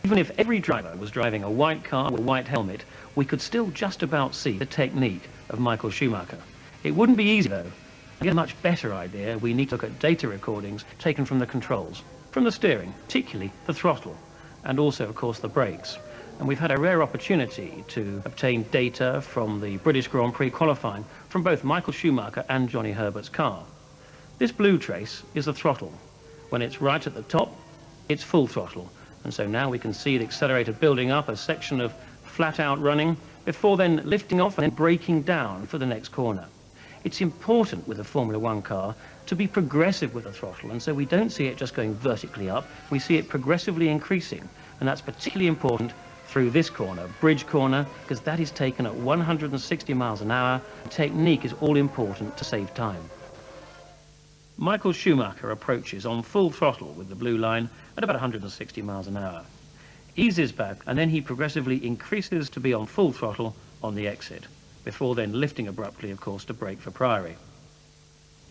Even if every driver was driving a white car with a white helmet, we could still just about see the technique of Michael Schumacher. It wouldn't be easy though. To get a much better idea, we need to look at data recordings taken from the controls, from the steering, particularly the throttle, and also of course the brakes. And we've had a rare opportunity to obtain data from the British Grand Prix qualifying from both Michael Schumacher and Johnny Herbert's car. This blue trace is the throttle. When it's right at the top, it's full throttle. And so now we can see the accelerator building up a section of flat out running before then lifting off and then braking down for the next corner. It's important with a Formula One car to be progressive with the throttle, and so we don't see it just going vertically up, we see it progressively increasing, and that's particularly important through this corner, Bridge Corner, because that is taken at 160 miles an hour. Technique is all important to save time. Michael Schumacher approaches on full throttle with the blue line at about 160 miles an hour. Eases back, and then he progressively increases to be on full throttle on the exit, before then lifting abruptly, of course, to brake for Priory.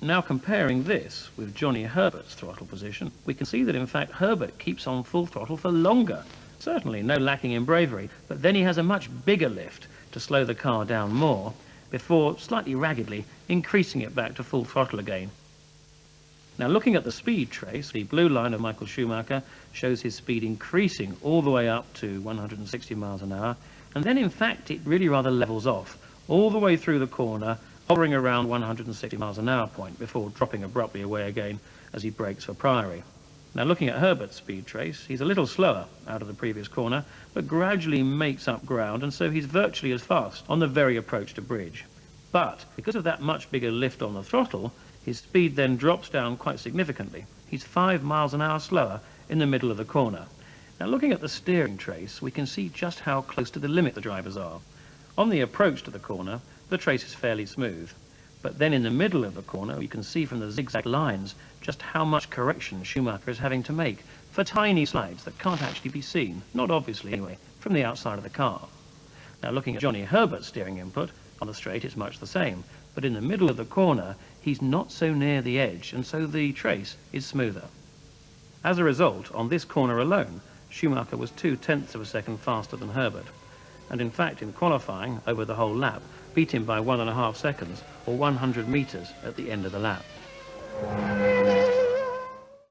Now comparing this with Johnny Herbert's throttle position, we can see that in fact Herbert keeps on full throttle for longer. Certainly no lacking in bravery, but then he has a much bigger lift to slow the car down more, before slightly raggedly increasing it back to full throttle again. Now looking at the speed trace, the blue line of Michael Schumacher shows his speed increasing all the way up to 160 miles an hour, and then in fact it really rather levels off all the way through the corner, hovering around 160 miles an hour point before dropping abruptly away again as he brakes for Priory. Now looking at Herbert's speed trace, he's a little slower out of the previous corner, but gradually makes up ground, and so he's virtually as fast on the very approach to Bridge. But because of that much bigger lift on the throttle, his speed then drops down quite significantly. He's 5 miles an hour slower in the middle of the corner. Now looking at the steering trace, we can see just how close to the limit the drivers are. On the approach to the corner, the trace is fairly smooth. But then in the middle of the corner, you can see from the zigzag lines just how much correction Schumacher is having to make for tiny slides that can't actually be seen, not obviously anyway, from the outside of the car. Now looking at Johnny Herbert's steering input, on the straight it's much the same, but in the middle of the corner he's not so near the edge, and so the trace is smoother. As a result, on this corner alone, Schumacher was 0.2 of a second faster than Herbert, and in fact in qualifying over the whole lap beat him by 1.5 seconds or 100 meters at the end of the lap.